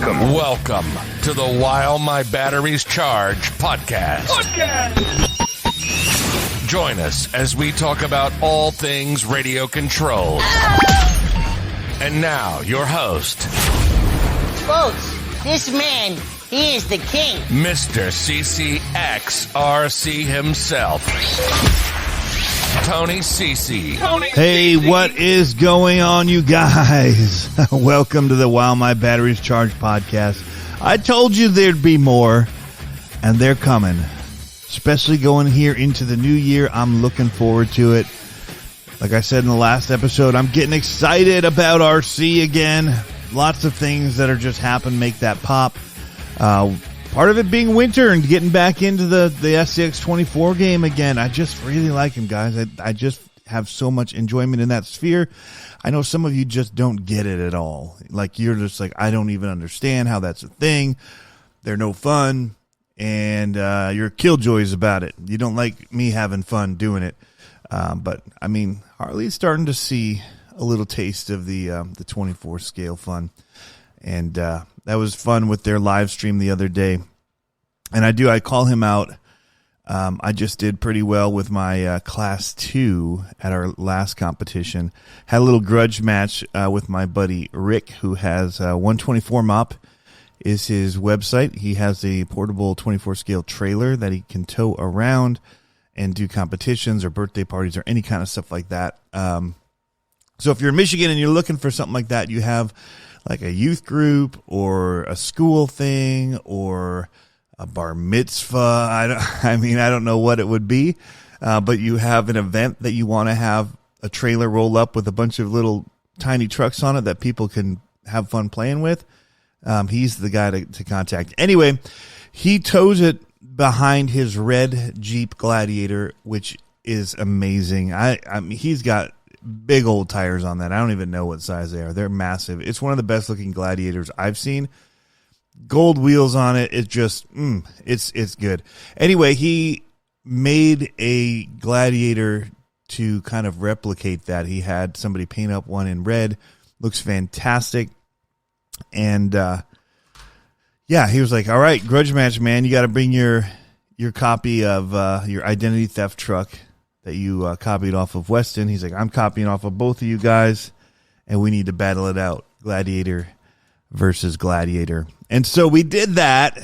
Welcome to the While My Batteries Charge podcast. Join us as we talk about all things radio control. And now, your host. Folks, this man, he is the king. Mr. CCxRC himself. Tony CC. Hey, what is going on, you guys? Welcome to the While My Batteries Charge podcast. I told you there'd be more, and they're coming. Especially going here into the new year. I'm looking forward to it. Like I said in the last episode, I'm getting excited about RC again. Lots of things that are just happen make that pop. Part of it being winter and getting back into the SCX24 game again. I just really like him, guys. I just have so much enjoyment in that sphere. I know some of you just don't get it at all. Like, you're just like, I don't even understand how that's a thing. They're no fun, and you're killjoys about it. You don't like me having fun doing it. But, I mean, Harley's starting to see a little taste of the 24 scale fun. And that was fun with their live stream the other day. And I call him out. I just did pretty well with my Class 2 at our last competition. Had a little grudge match with my buddy Rick, who has 124 Mop is his website. He has a portable 24 scale trailer that he can tow around and do competitions or birthday parties or any kind of stuff like that. So if you're in Michigan and you're looking for something like that, you have like a youth group or a school thing or a bar mitzvah. I don't know what it would be, but you have an event that you want to have a trailer roll up with a bunch of little tiny trucks on it that people can have fun playing with. He's the guy to contact. Anyway, he tows it behind his red Jeep Gladiator, which is amazing. I mean, he's got big old tires on that. I don't even know what size they are. They're massive. It's one of the best looking Gladiators I've seen. Gold wheels on it. It just, it's good. Anyway, he made a Gladiator to kind of replicate that. He had somebody paint up one in red. Looks fantastic. And, yeah, he was like, all right, grudge match, man. You got to bring your copy of your identity theft truck that you copied off of Weston. He's like, I'm copying off of both of you guys, and we need to battle it out. Gladiator versus Gladiator. And so we did that,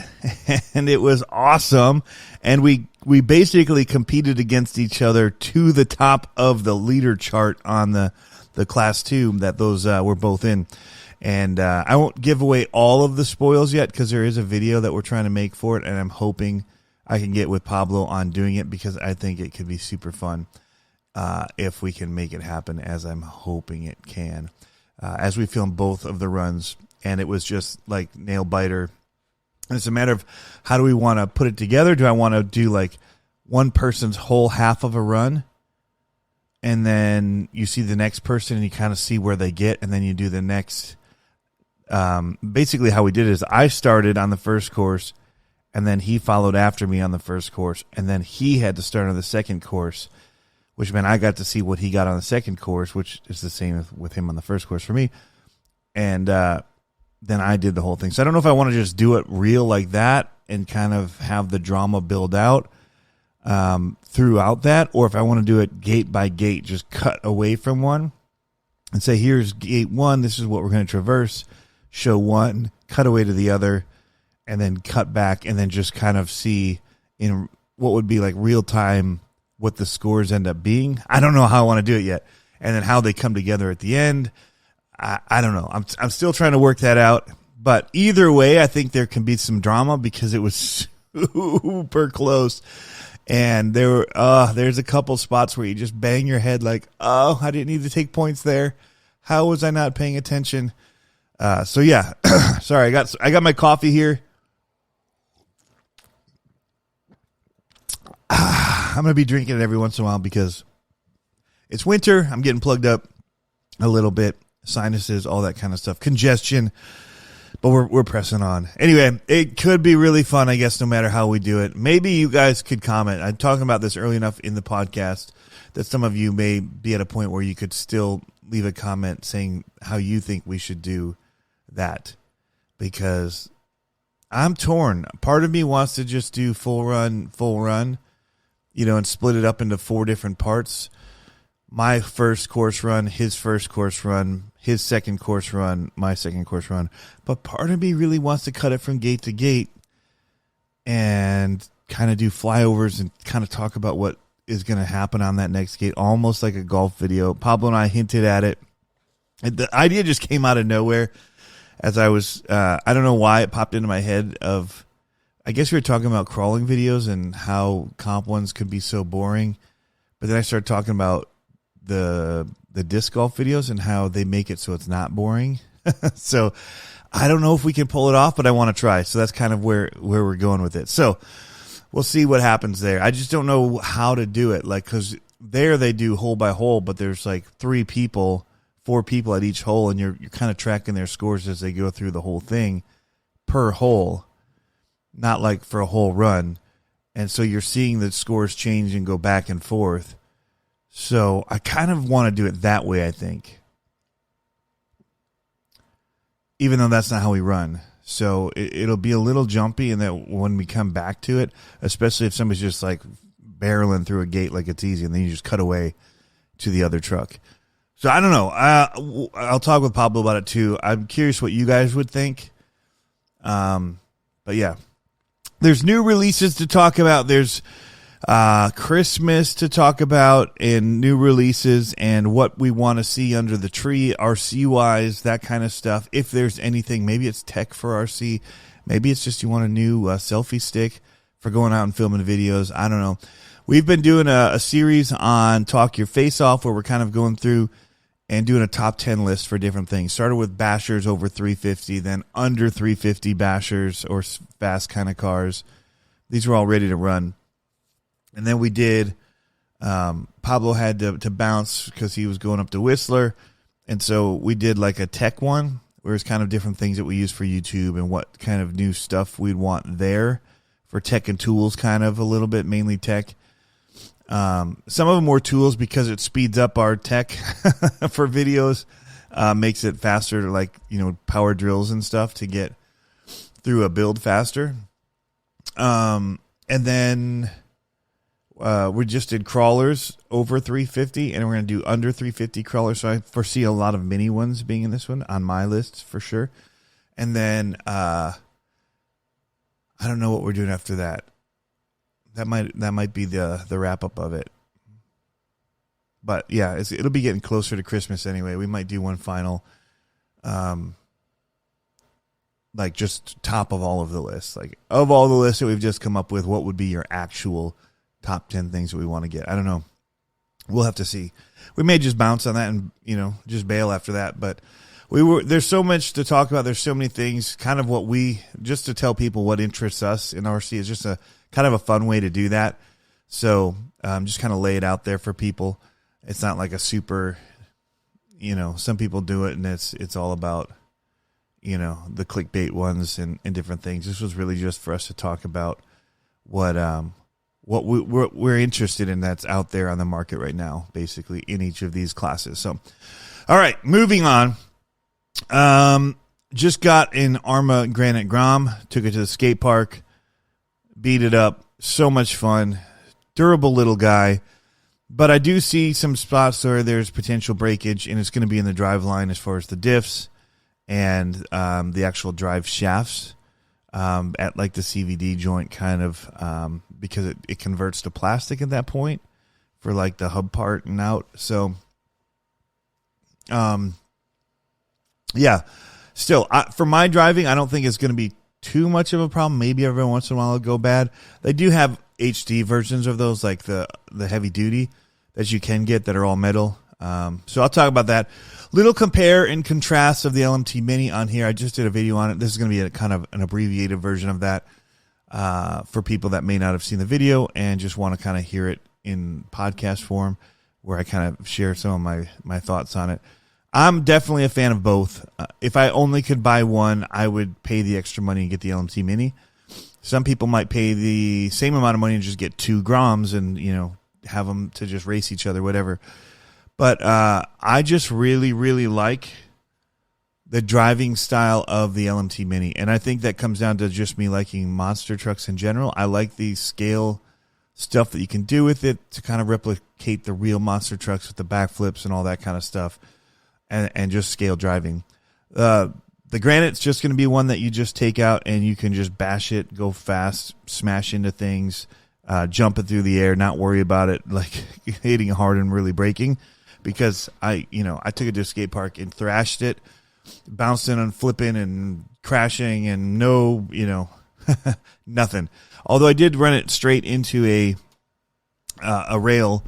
and it was awesome. And we basically competed against each other to the top of the leader chart on the Class 2 that those were both in. And I won't give away all of the spoils yet because there is a video that we're trying to make for it, and I'm hoping I can get with Pablo on doing it because I think it could be super fun if we can make it happen, as I'm hoping it can. As we film both of the runs, and it was just like nail biter. And it's a matter of how do we want to put it together? Do I want to do like one person's whole half of a run, and then you see the next person and you kind of see where they get, and then you do the next. Basically how we did it is I started on the first course, and then he followed after me on the first course, and then he had to start on the second course, which meant I got to see what he got on the second course, which is the same with him on the first course for me. And then I did the whole thing. So I don't know if I want to just do it real like that and kind of have the drama build out throughout that, or if I want to do it gate by gate, just cut away from one and say, here's gate one, this is what we're going to traverse, show one, cut away to the other, and then cut back, and then just kind of see in what would be like real time what the scores end up being. I don't know how I want to do it yet. And then how they come together at the end. I don't know. I'm still trying to work that out. But either way, I think there can be some drama because it was super close. And there's a couple spots where you just bang your head like, oh, I didn't need to take points there. How was I not paying attention? So yeah, sorry, I got my coffee here. I'm going to be drinking it every once in a while because it's winter. I'm getting plugged up a little bit, sinuses, all that kind of stuff, congestion, but we're pressing on. Anyway, it could be really fun, I guess, no matter how we do it. Maybe you guys could comment. I'm talking about this early enough in the podcast that some of you may be at a point where you could still leave a comment saying how you think we should do that. because I'm torn. Part of me wants to just do full run, and split it up into 4 different parts. My first course run, his first course run, his second course run, my second course run. But part of me really wants to cut it from gate to gate and kind of do flyovers and kind of talk about what is going to happen on that next gate, almost like a golf video. Pablo and I hinted at it. The idea just came out of nowhere as I was, I don't know why it popped into my head of, I guess we were talking about crawling videos and how comp ones could be so boring. But then I started talking about the disc golf videos and how they make it so it's not boring. So I don't know if we can pull it off, but I want to try. So that's kind of where we're going with it. So we'll see what happens there. I just don't know how to do it. Like, because there they do hole by hole, but there's like 4 people at each hole, and you're kind of tracking their scores as they go through the whole thing per hole, not like for a whole run. And so you're seeing the scores change and go back and forth. So I kind of want to do it that way, I think, even though that's not how we run. So it'll be a little jumpy, and that when we come back to it, especially if somebody's just like barreling through a gate like it's easy, and then you just cut away to the other truck. So I don't know. I'll talk with Pablo about it too. I'm curious what you guys would think. But yeah, there's new releases to talk about. There's Christmas to talk about, and new releases, and what we want to see under the tree, RC wise, that kind of stuff. If there's anything, maybe it's tech for RC, maybe it's just you want a new selfie stick for going out and filming videos. I don't know. We've been doing a series on Talk Your Face Off, where we're kind of going through and doing a top 10 list for different things. Started with bashers over 350, then under 350 bashers or fast kind of cars. These were all ready to run. And then we did, Pablo had to bounce because he was going up to Whistler. And so we did like a tech one, where it's kind of different things that we use for YouTube and what kind of new stuff we'd want there for tech and tools, kind of a little bit, mainly tech. Some of them were tools because it speeds up our tech for videos, makes it faster, like, power drills and stuff to get through a build faster. And then we just did crawlers over 350, and we're going to do under 350 crawlers. So I foresee a lot of mini ones being in this one on my list for sure. And then I don't know what we're doing after that. That might be the wrap up of it. But yeah, it'll be getting closer to Christmas anyway. We might do one final, like just top of all of the lists. Like, of all the lists that we've just come up with, what would be your actual top 10 things that we want to get? I don't know. We'll have to see. We may just bounce on that and, just bail after that. But there's so much to talk about. There's so many things. Kind of just to tell people what interests us in RC is just a kind of a fun way to do that. So just kind of lay it out there for people. It's not like a super, some people do it and it's all about, the clickbait ones and different things. This was really just for us to talk about what we're interested in that's out there on the market right now, basically in each of these classes. So, all right, moving on. Just got an ARRMA Granite Grom, took it to the skate park, beat it up. So much fun, durable little guy. But I do see some spots where there's potential breakage, and it's going to be in the drive line as far as the diffs and the actual drive shafts at like the CVD joint, kind of because it converts to plastic at that point for like the hub part and out. So, yeah, still for my driving, I don't think it's going to be too much of a problem. Maybe every once in a while it'll go bad. They do have HD versions of those, like the heavy duty that you can get that are all metal. So I'll talk about that. Little compare and contrast of the LMT Mini on here. I just did a video on it. This is going to be a kind of an abbreviated version of that for people that may not have seen the video and just want to kind of hear it in podcast form, where I kind of share some of my thoughts on it. I'm definitely a fan of both. If I only could buy one, I would pay the extra money and get the LMT Mini. Some people might pay the same amount of money and just get 2 Groms and, have them to just race each other, whatever. But I just really, really like the driving style of the LMT Mini. And I think that comes down to just me liking monster trucks in general. I like the scale stuff that you can do with it to kind of replicate the real monster trucks with the backflips and all that kind of stuff, and just scale driving. The Granite's just going to be one that you just take out and you can just bash it, go fast, smash into things, jump it through the air, not worry about it like hitting hard and really breaking. Because I took it to a skate park and thrashed it, bouncing and flipping and crashing and nothing. Although I did run it straight into a rail,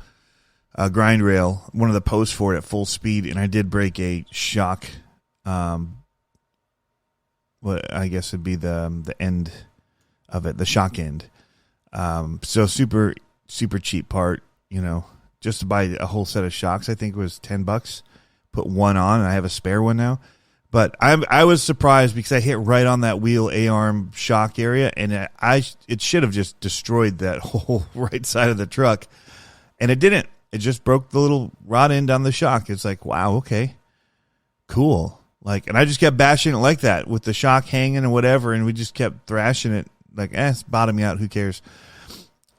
a grind rail, one of the posts for it at full speed, and I did break a shock. What I guess would be the end of it, the shock end. So super, super cheap part, just to buy a whole set of shocks, I think it was $10. Put one on, and I have a spare one now. But I was surprised because I hit right on that wheel A-arm shock area, and it should have just destroyed that whole right side of the truck, and it didn't. It just broke the little rod end on the shock. It's like, wow, okay, cool. And I just kept bashing it like that with the shock hanging and whatever, and we just kept thrashing it like, it's bottoming out. Who cares?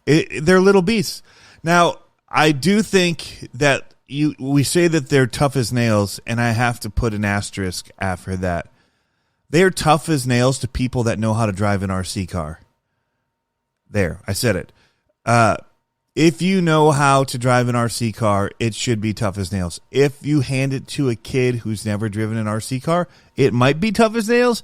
They're little beasts. Now, I do think that we say that they're tough as nails, and I have to put an asterisk after that. They're tough as nails to people that know how to drive an RC car. There, I said it. If you know how to drive an RC car, it should be tough as nails. If you hand it to a kid who's never driven an RC car, it might be tough as nails.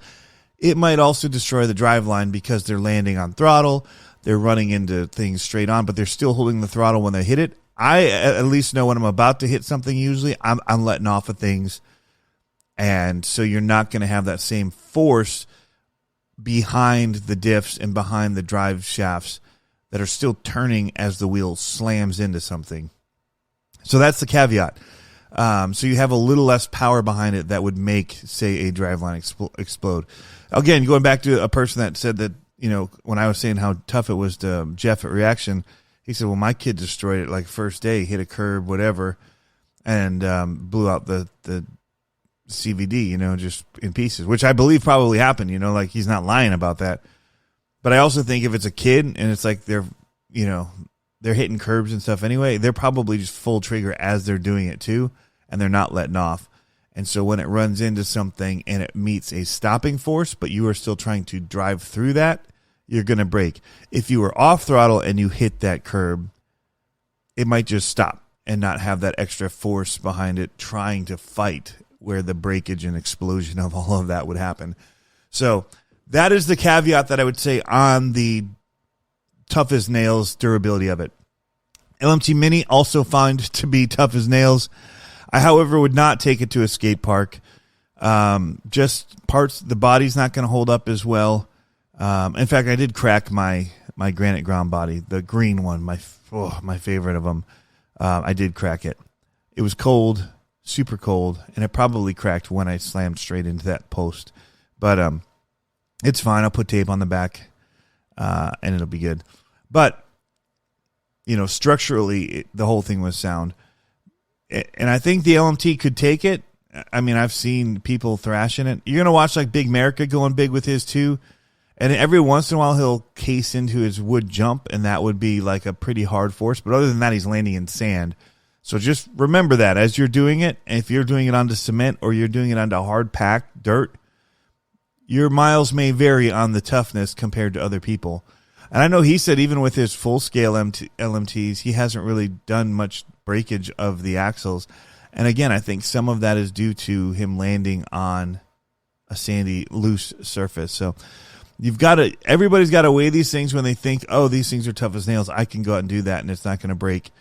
It might also destroy the driveline because they're landing on throttle. They're running into things straight on, but they're still holding the throttle when they hit it. I at least know when I'm about to hit something, usually I'm letting off of things. And so you're not going to have that same force behind the diffs and behind the drive shafts that are still turning as the wheel slams into something. So that's the caveat. So you have a little less power behind it that would make, say, a driveline explode. Again, going back to a person that said that, when I was saying how tough it was to Jeff at Reaction, he said, well, my kid destroyed it first day, hit a curb, whatever, and blew out the CVD, just in pieces, which I believe probably happened, he's not lying about that. But I also think if it's a kid and it's like they're hitting curbs and stuff anyway, they're probably just full trigger as they're doing it too, and they're not letting off. And so when it runs into something and it meets a stopping force, but you are still trying to drive through that, you're going to brake. If you were off throttle and you hit that curb, it might just stop and not have that extra force behind it trying to fight where the breakage and explosion of all of that would happen. So that is the caveat that I would say on the tough as nails durability of it. LMT Mini also found to be tough as nails. I, however, would not take it to a skate park. Just parts, the body's not going to hold up as well. In fact, I did crack my Granite Grom body, the green one, my favorite of them. I did crack it. It was cold, super cold, and it probably cracked when I slammed straight into that post. But it's fine. I'll put tape on the back, and it'll be good. But, structurally, the whole thing was sound. And I think the LMT could take it. I mean, I've seen people thrashing it. You're going to watch Big America going big with his too. And every once in a while, he'll case into his wood jump, and that would be a pretty hard force. But other than that, he's landing in sand. So just remember that as you're doing it. And if you're doing it onto cement or you're doing it onto hard packed dirt, your miles may vary on the toughness compared to other people. And I know he said even with his full-scale LMTs, he hasn't really done much breakage of the axles. And again, I think some of that is due to him landing on a sandy, loose surface. So everybody's got to weigh these things when they think, oh, these things are tough as nails. I can go out and do that, and it's not going to break.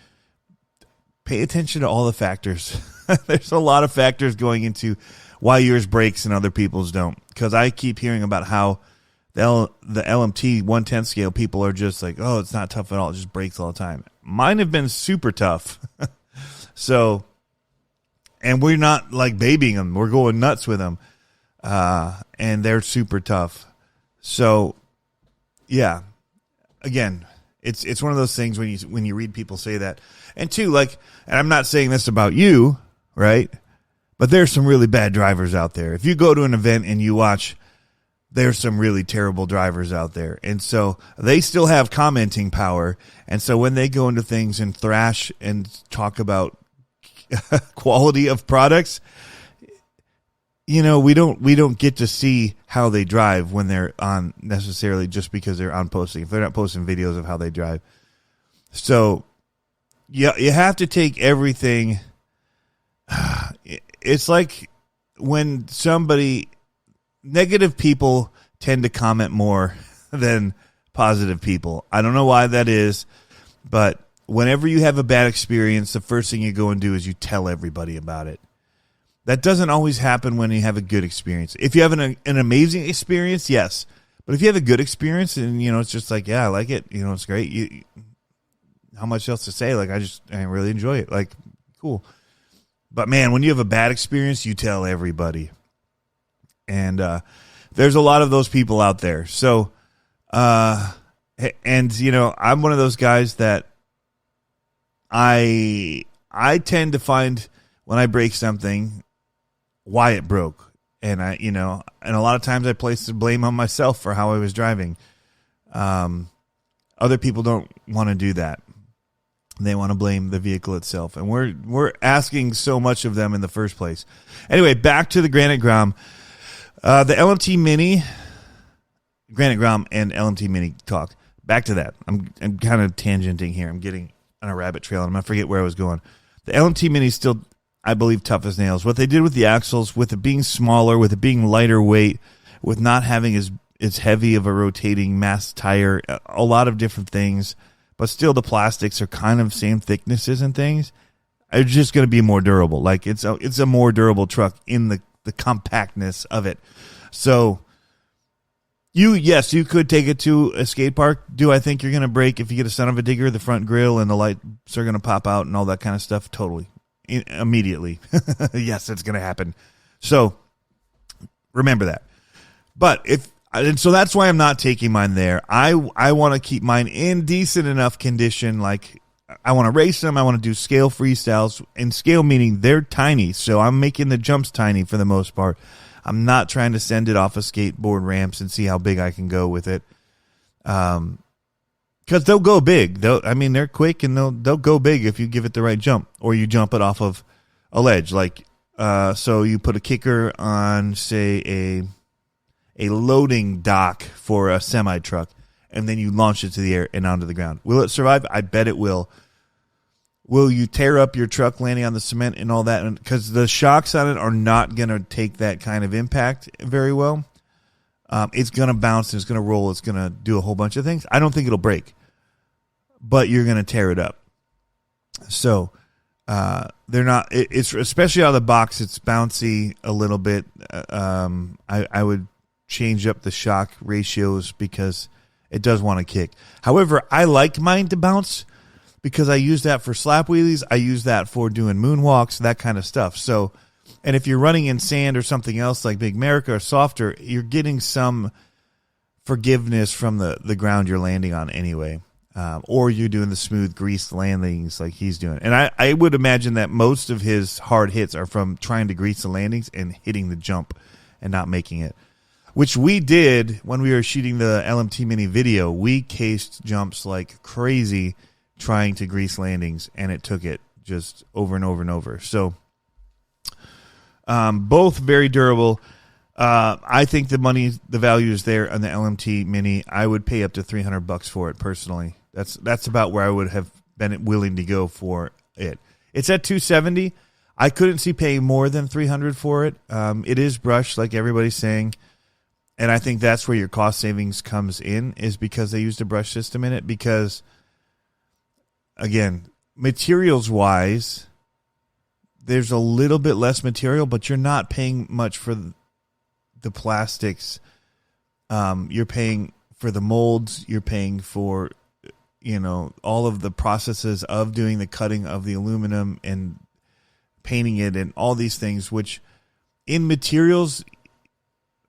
Pay attention to all the factors. There's a lot of factors going into why yours breaks and other people's don't. Because I keep hearing about how the LMT 1/10 scale people are just like, oh, it's not tough at all. It just breaks all the time. Mine have been super tough. So, and we're not babying them. We're going nuts with them. And they're super tough. So, yeah, again, it's one of those things when you read people say that. And two, and I'm not saying this about you, right? But there's some really bad drivers out there. If you go to an event and you watch, there's some really terrible drivers out there. And so they still have commenting power. And so when they go into things and thrash and talk about quality of products, you know, we don't get to see how they drive when they're on necessarily just because they're on posting. If they're not posting videos of how they drive. So you have to take everything. It's like when negative people tend to comment more than positive people. I don't know why that is, but whenever you have a bad experience, the first thing you go and do is you tell everybody about it. That doesn't always happen when you have a good experience. If you have an amazing experience, yes. But if you have a good experience and, you know, it's just like, yeah, I like it. You know, it's great. How much else to say? Like, I really enjoy it. Like, cool. But, man, when you have a bad experience, you tell everybody. And there's a lot of those people out there. So, and, you know, I'm one of those guys that I tend to find when I break something why it broke. And and a lot of times I place the blame on myself for how I was driving. Other people don't want to do that. They want to blame the vehicle itself. And we're asking so much of them in the first place. Anyway, back to the Granite Grom. The LMT Mini, Granite Grom and LMT Mini talk. Back to that. I'm kind of tangenting here. I'm getting on a rabbit trail, and I'm going to forget where I was going. The LMT Mini is still, I believe, tough as nails. What they did with the axles, with it being smaller, with it being lighter weight, with not having as heavy of a rotating mass tire, a lot of different things, but still the plastics are kind of same thicknesses and things. It's just going to be more durable. Like it's a more durable truck in the compactness of it. So you could take it to a skate park. Do I think you're going to break if you get a son of a digger, the front grill and the lights are going to pop out and all that kind of stuff? Totally. Immediately. Yes, it's going to happen. So remember that. But so that's why I'm not taking mine there. I want to keep mine in decent enough condition. Like I want to race them. I want to do scale freestyles, and scale meaning they're tiny. So I'm making the jumps tiny for the most part. I'm not trying to send it off of skateboard ramps and see how big I can go with it. Because they'll go big. They're quick and they'll go big if you give it the right jump, or you jump it off of a ledge. Like, so you put a kicker on, say, a loading dock for a semi truck, and then you launch it to the air and onto the ground. Will it survive? I bet it will. Will you tear up your truck landing on the cement and all that? Because the shocks on it are not going to take that kind of impact very well. It's going to bounce. It's going to roll. It's going to do a whole bunch of things. I don't think it'll break, but you're going to tear it up. So they're not. It's especially out of the box. It's bouncy a little bit. I would change up the shock ratios because it does want to kick. However, I like mine to bounce, because I use that for slap wheelies. I use that for doing moonwalks, that kind of stuff. So, and if you're running in sand or something else like Big America or softer, you're getting some forgiveness from the ground you're landing on anyway. Or you're doing the smooth greased landings like he's doing. And I would imagine that most of his hard hits are from trying to grease the landings and hitting the jump and not making it. Which we did when we were shooting the LMT Mini video. We cased jumps like crazy, trying to grease landings, and it took it just over and over and over. So both very durable. I think the value is there on the LMT Mini. I would pay up to $300 for it personally. That's about where I would have been willing to go for it. It's at $270. I couldn't see paying more than $300 for it. It is brushed, like everybody's saying, and I think that's where your cost savings comes in, is because they used a brush system in it. Because again, materials-wise, there's a little bit less material, but you're not paying much for the plastics. You're paying for the molds. You're paying for, all of the processes of doing the cutting of the aluminum and painting it and all these things, which in materials,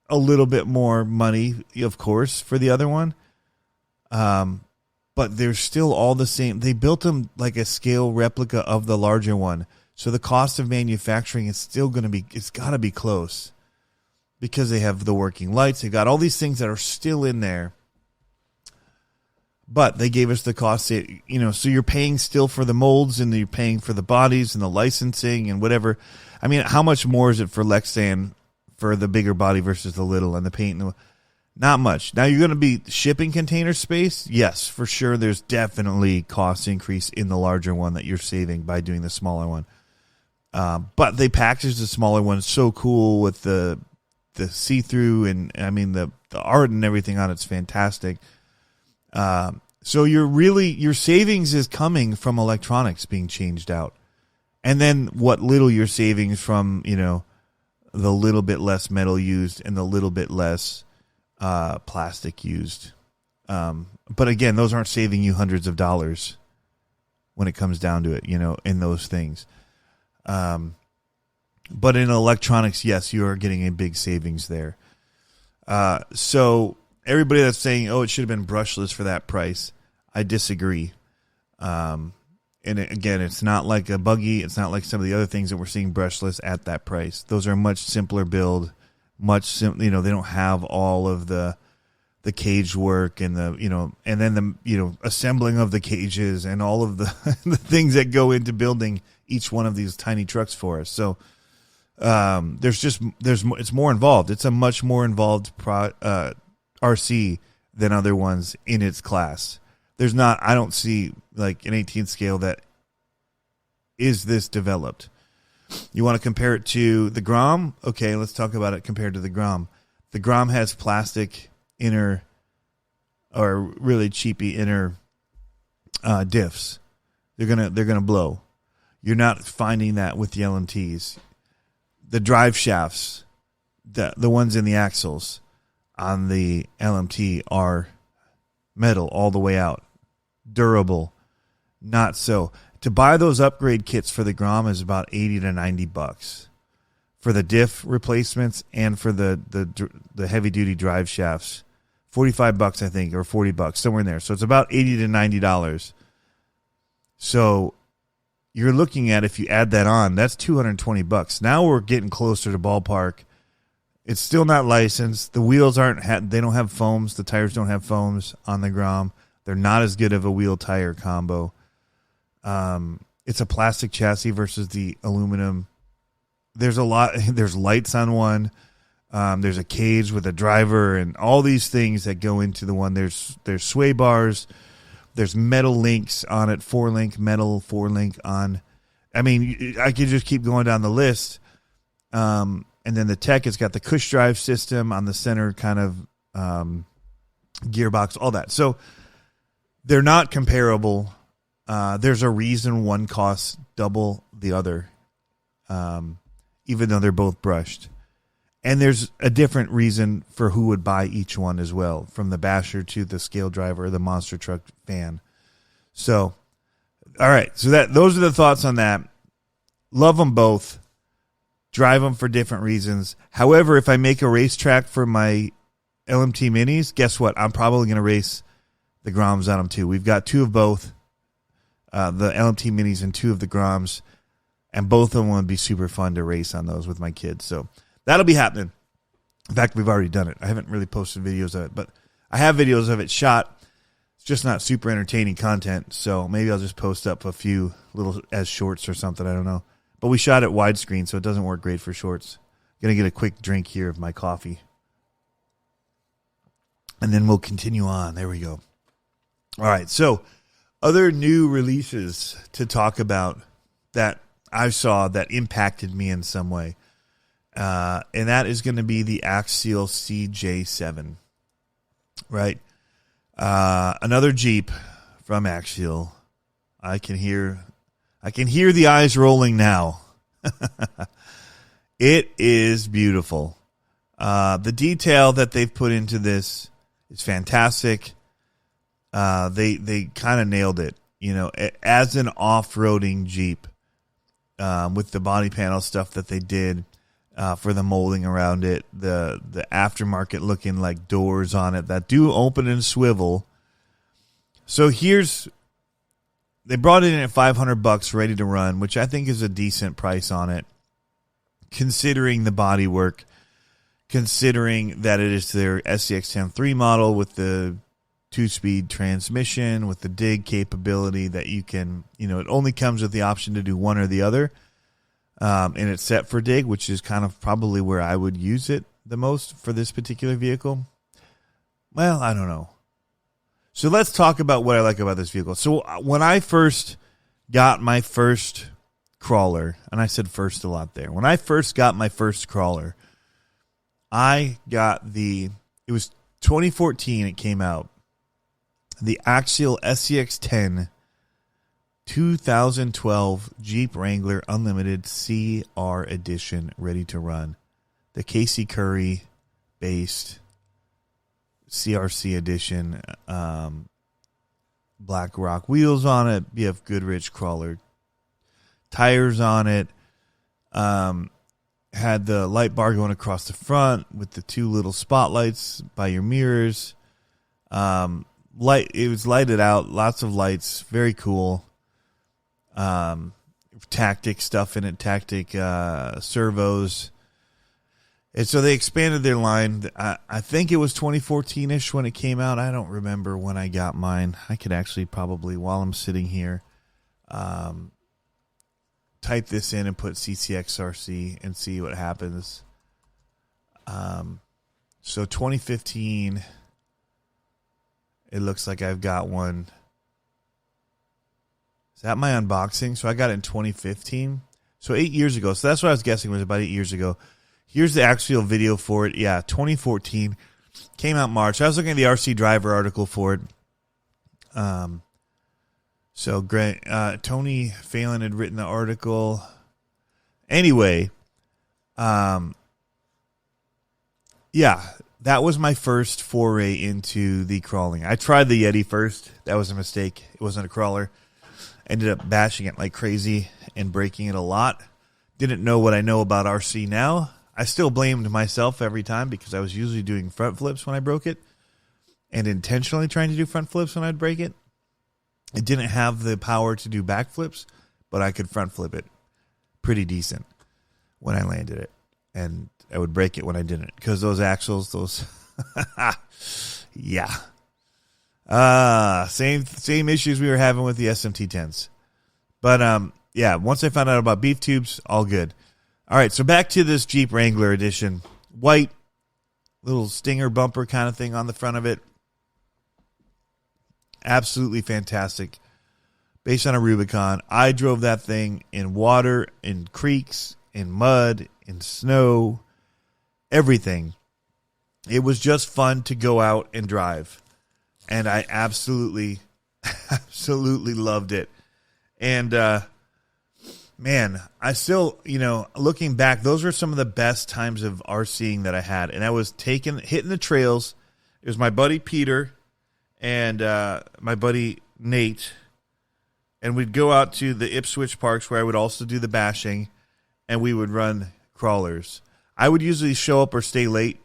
a little bit more money, of course, for the other one. But they're still all the same. They built them like a scale replica of the larger one. So the cost of manufacturing is still going to be, it's got to be close because they have the working lights. They got all these things that are still in there. But they gave us the cost, so you're paying still for the molds and you're paying for the bodies and the licensing and whatever. I mean, how much more is it for Lexan for the bigger body versus the little and the paint? Not much. Now, you're going to be shipping container space? Yes, for sure. There's definitely cost increase in the larger one that you're saving by doing the smaller one. But they packaged the smaller one so cool with the see-through and, I mean, the art and everything on it's fantastic. So your savings is coming from electronics being changed out. And then what little you're savings from, the little bit less metal used and the little bit less plastic used. But again, those aren't saving you hundreds of dollars when it comes down to it, in those things. But in electronics, yes, you are getting a big savings there. So everybody that's saying, oh, it should have been brushless for that price, I disagree. And again, it's not like a buggy. It's not like some of the other things that we're seeing brushless at that price. Those are much simpler build, they don't have all of the cage work and and then the assembling of the cages and all of the the things that go into building each one of these tiny trucks for us. So it's more involved. It's a much more involved RC than other ones in its class. I don't see like an 18th scale that is this developed. You want to compare it to the Grom? Okay, let's talk about it compared to the Grom. The Grom has plastic inner or really cheapy inner diffs. They're gonna blow. You're not finding that with the LMTs. The drive shafts, the ones in the axles on the LMT are metal all the way out. Durable. Not so. To buy those upgrade kits for the Grom is about $80 to $90 for the diff replacements and for the heavy duty drive shafts. $45, I think, or $40, somewhere in there. So it's about $80 to $90. So you're looking at, if you add that on, that's $220. Now we're getting closer to ballpark. It's still not licensed. The wheels they don't have foams. The tires don't have foams on the Grom. They're not as good of a wheel tire combo. It's a plastic chassis versus the aluminum. There's lights on one. There's a cage with a driver and all these things that go into the one. There's sway bars. There's metal links on it, 4-link metal, 4-link on. I mean, I could just keep going down the list. And then the tech has got the cush drive system on the center kind of gearbox, all that. So they're not comparable. There's a reason one costs double the other, even though they're both brushed. And there's a different reason for who would buy each one as well, from the basher to the scale driver or the monster truck fan. So, all right. So those are the thoughts on that. Love them both. Drive them for different reasons. However, if I make a racetrack for my LMT Minis, guess what? I'm probably going to race the Groms on them too. We've got two of both, the LMT Minis and two of the Groms, and both of them would be super fun to race on those with my kids. So that'll be happening. In fact, we've already done it. I haven't really posted videos of it, but I have videos of it shot. It's just not super entertaining content, so maybe I'll just post up a few little as shorts or something. I don't know. But we shot it widescreen, so it doesn't work great for shorts. Going to get a quick drink here of my coffee. And then we'll continue on. There we go. All right, so other new releases to talk about that I saw that impacted me in some way. And that is going to be the Axial CJ-7, right? Another Jeep from Axial. I can hear the eyes rolling now. It is beautiful. The detail that they've put into this is fantastic. They kind of nailed it, as an off-roading Jeep, with the body panel stuff that they did. For the molding around it, the aftermarket looking like doors on it that do open and swivel. So here's they brought it in at $500 ready to run, which I think is a decent price on it, considering the bodywork, considering that it is their SCX-10 model with the 2-speed transmission, with the dig capability that you can, it only comes with the option to do one or the other. And it's set for dig, which is kind of probably where I would use it the most for this particular vehicle. Well, I don't know. So let's talk about what I like about this vehicle. So when I first got my first crawler, and I said first a lot there. When I first got my first crawler, I got it was 2014 it came out, the Axial SCX-10 2012 Jeep Wrangler Unlimited CR Edition ready to run. The Casey Curry based CRC edition, Black Rock wheels on it. You have Goodrich crawler tires on it. Had the light bar going across the front with the 2 little spotlights by your mirrors. It was lighted out, lots of lights, very cool. Tactic stuff in it, Tactic servos. And so they expanded their line. I think it was 2014-ish when it came out. I don't remember when I got mine. I could actually probably, while I'm sitting here, type this in and put CCxRC and see what happens. So 2015, it looks like I've got one. Is that my unboxing? So I got it in 2015. So 8 years ago. So that's what I was guessing was about 8 years ago. Here's the actual video for it. Yeah, 2014. Came out March. I was looking at the RC Driver article for it. So great. Tony Phelan had written the article. Anyway, yeah, that was my first foray into the crawling. I tried the Yeti first. That was a mistake. It wasn't a crawler. Ended up bashing it like crazy and breaking it a lot. Didn't know what I know about RC now. I still blamed myself every time because I was usually doing front flips when I broke it and intentionally trying to do front flips when I'd break it. It didn't have the power to do back flips, but I could front flip it pretty decent when I landed it. And I would break it when I didn't because those axles, yeah. Same issues we were having with the SMT10s. But, yeah, once I found out about beef tubes, all good. All right, so back to this Jeep Wrangler edition. White, little stinger bumper kind of thing on the front of it. Absolutely fantastic. Based on a Rubicon. I drove that thing in water, in creeks, in mud, in snow, everything. It was just fun to go out and drive. And I absolutely loved it. And, man, I still, looking back, those were some of the best times of RCing that I had. And I was hitting the trails. It was my buddy Peter and my buddy Nate. And we'd go out to the Ipswich parks where I would also do the bashing. And we would run crawlers. I would usually show up or stay late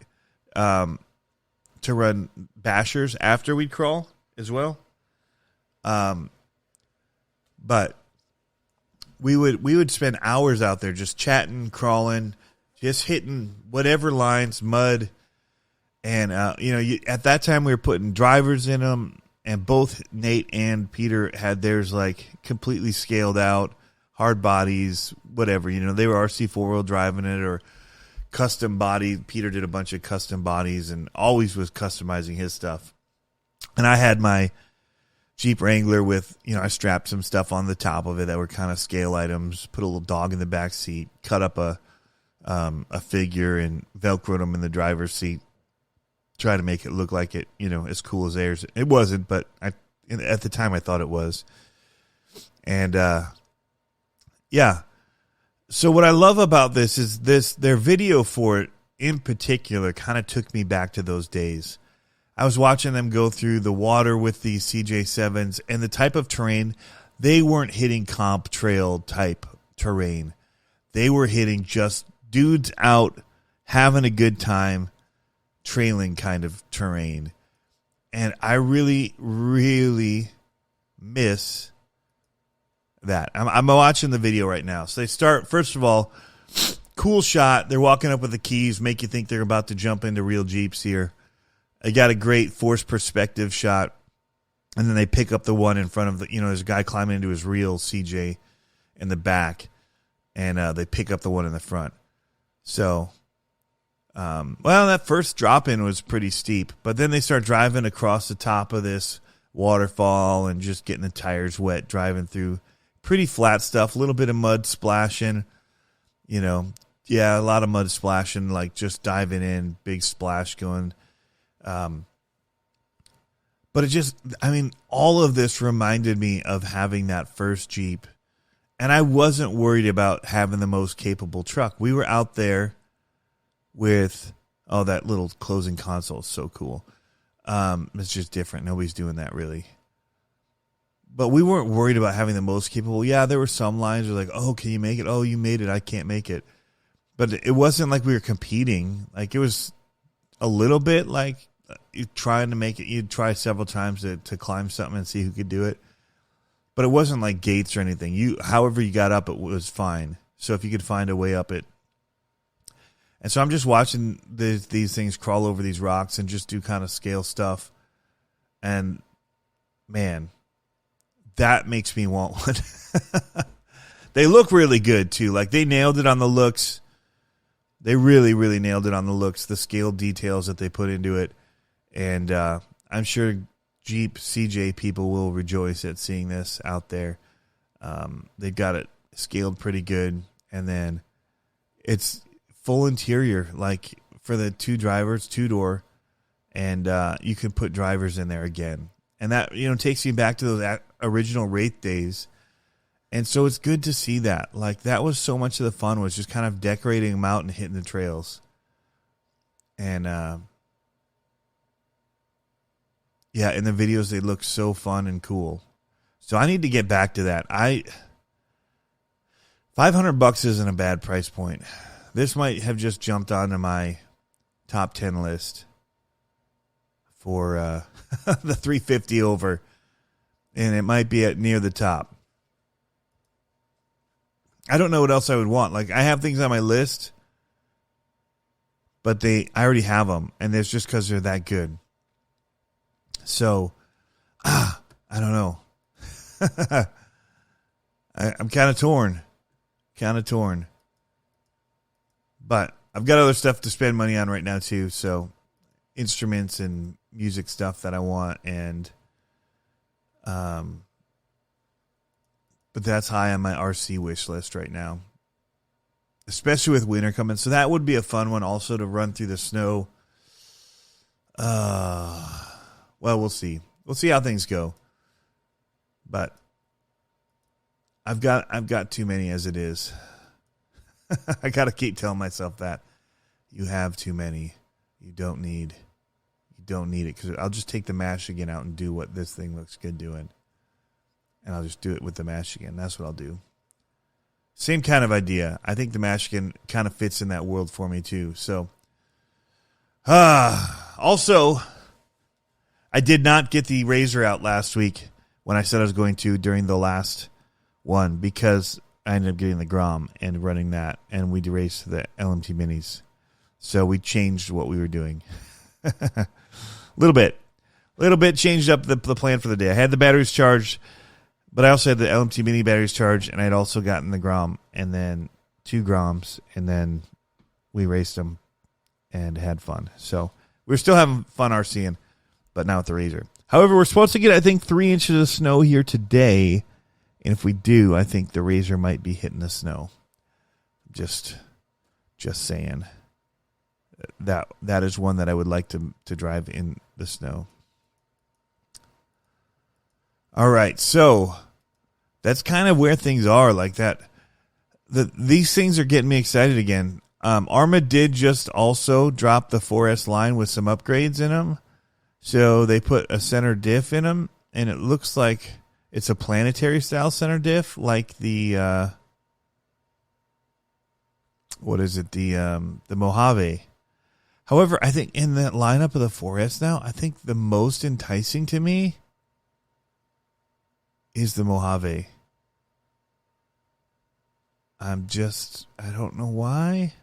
to run bashers after we'd crawl as well. But we would spend hours out there just chatting, crawling, just hitting whatever lines, mud. And, at that time we were putting drivers in them, and both Nate and Peter had theirs like completely scaled out, hard bodies, whatever. They were RC 4-wheel driving it or custom body. Peter did a bunch of custom bodies and always was customizing his stuff. And I had my Jeep Wrangler with, I strapped some stuff on the top of it that were kind of scale items, put a little dog in the back seat, cut up a figure and Velcroed them in the driver's seat. Try to make it look like it, as cool as theirs. It wasn't, but at the time I thought it was. And, yeah. So what I love about this is their video for it in particular kind of took me back to those days. I was watching them go through the water with the CJ-7s and the type of terrain. They weren't hitting comp trail type terrain. They were hitting just dudes out having a good time, trailing kind of terrain. And I really, really miss that. I'm watching the video right now. So they start, first of all, cool shot. They're walking up with the keys, make you think they're about to jump into real Jeeps here. They got a great forced perspective shot. And then they pick up the one in front of the, there's a guy climbing into his real CJ in the back. And they pick up the one in the front. So, that first drop in was pretty steep. But then they start driving across the top of this waterfall and just getting the tires wet, driving through pretty flat stuff, a little bit of mud splashing, a lot of mud splashing, like just diving in, big splash going. But it just, all of this reminded me of having that first Jeep. And I wasn't worried about having the most capable truck. We were out there with, that little closing console is so cool. It's just different. Nobody's doing that really. But we weren't worried about having the most capable. Yeah, there were some lines where like, oh, can you make it? Oh, you made it. I can't make it. But it wasn't like we were competing. Like it was a little bit like you trying to make it. You'd try several times to climb something and see who could do it. But it wasn't like gates or anything. However you got up, it was fine. So if you could find a way up it. And so I'm just watching these things crawl over these rocks and just do kind of scale stuff. And man, that makes me want one. They look really good too. Like they nailed it on the looks. They really, really nailed it on the looks, the scale details that they put into it. And I'm sure Jeep CJ people will rejoice at seeing this out there. They got it scaled pretty good. And then it's full interior, like for the two drivers, 2-door. And you can put drivers in there again. And that, takes you back to those original Wraith days. And so it's good to see that. Like that was so much of the fun, was just kind of decorating them out and hitting the trails. And in the videos, they look so fun and cool. So I need to get back to that. $500 isn't a bad price point. This might have just jumped onto my top 10 list for the 350 over, and it might be at near the top. I don't know what else I would want. Like I have things on my list, but I already have them, and it's just because they're that good. So, I don't know. I'm kind of torn. But I've got other stuff to spend money on right now too. So, instruments and music stuff that I want, and but that's high on my RC wish list right now, especially with winter coming. So that would be a fun one also to run through the snow. Well, we'll see. We'll see how things go. But I've got too many as it is. I got to keep telling myself that. You have too many. You don't need it, because I'll just take the mash again out and do what this thing looks good doing. And I'll just do it with the mash again. That's what I'll do. Same kind of idea. I think the mash again kind of fits in that world for me too. So, also, I did not get the Razor out last week when I said I was going to during the last one, because I ended up getting the Grom and running that, and we raced the LMT Minis. So we changed what we were doing. Little bit changed up the plan for the day. I had the batteries charged, but I also had the LMT Mini batteries charged, and I'd also gotten the Grom, and then 2 Groms, and then we raced them and had fun. So we're still having fun RCing, but now with the Razor. However, we're supposed to get, I think, 3 inches of snow here today. And if we do, I think the Razor might be hitting the snow. Just saying. That is one that I would like to drive in the snow. All right, so that's kind of where things are like that. These things are getting me excited again. ARRMA did just also drop the 4S line with some upgrades in them. So they put a center diff in them, and it looks like it's a planetary style center diff, like the what is it? The Mojave. However, I think in that lineup of the 4S now, I think the most enticing to me is the Mojave. I don't know why.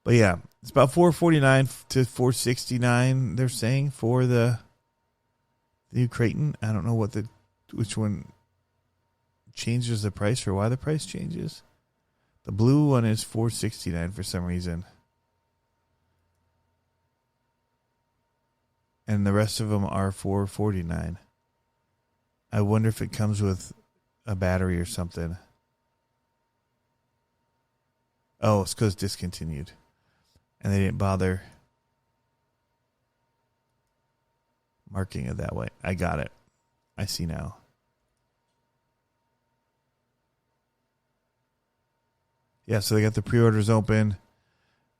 But yeah, it's about $449 to $469. They're saying for the new Creighton. I don't know which one changes the price or why the price changes. The blue one is $469 for some reason. And the rest of them are $449. I wonder if it comes with a battery or something. Oh, it's because discontinued. And they didn't bother marking it that way. I got it. I see now. Yeah, so they got the pre-orders open,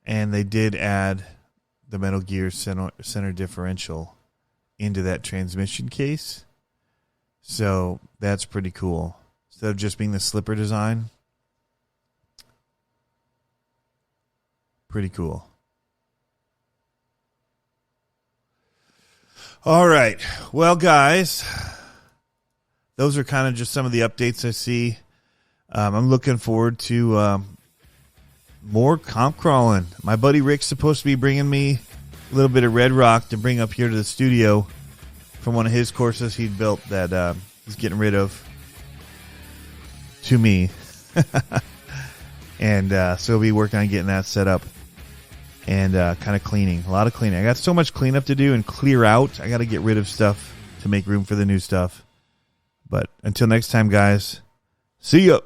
and they did add the Metal Gear center differential into that transmission case. So that's pretty cool. Instead of just being the slipper design, pretty cool. All right. Well, guys, those are kind of just some of the updates I see. I'm looking forward to more comp crawling. My buddy Rick's supposed to be bringing me a little bit of Red Rock to bring up here to the studio from one of his courses he'd built that he's getting rid of to me. And so we'll be working on getting that set up and kind of cleaning. A lot of cleaning. I got so much cleanup to do and clear out. I got to get rid of stuff to make room for the new stuff. But until next time, guys, see ya.